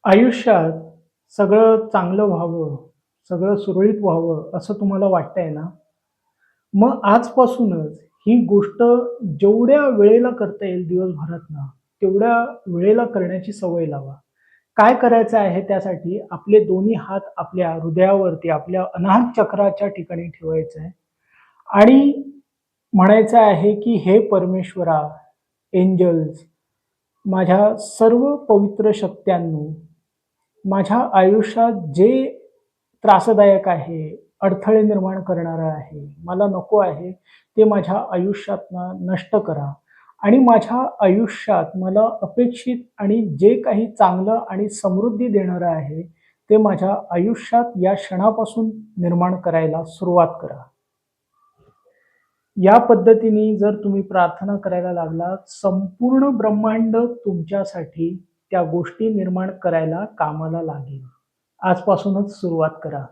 आयुष्यात सगळं चांगलं व्हावं, सगळं सुरळीत व्हावं असं तुम्हाला वाटतंय ना? मग आजपासूनच ही गोष्ट जेवढ्या वेळेला करता येईल दिवसभरातनं, तेवढ्या वेळेला करण्याची सवय लावा. काय करायचं आहे त्यासाठी आपले दोन्ही हात आपल्या हृदयावरती, आपल्या अनाहत चक्राच्या ठिकाणी ठेवायचं आहे आणि म्हणायचं आहे, की "हे परमेश्वरा, एंजल्स, माझ्या सर्व पवित्र शक्त्यांनो, माझ्या आयुष्यात जे त्रासदायक आहे, अडथळे निर्माण करणारं आहे, मला नको आहे, ते माझ्या आयुष्यातनं नष्ट करा आणि माझ्या आयुष्यात मला अपेक्षित आणि जे काही चांगलं आणि समृद्धी देणारं आहे, ते माझ्या आयुष्यात या क्षणापासून निर्माण करायला सुरुवात करा. या पद्धतीने जर तुम्ही प्रार्थना करायला लागलात, संपूर्ण ब्रह्मांड तुमच्यासाठी त्या गोष्टी निर्माण करायला कामाला लागेल. आजपासूनच सुरुवात करा.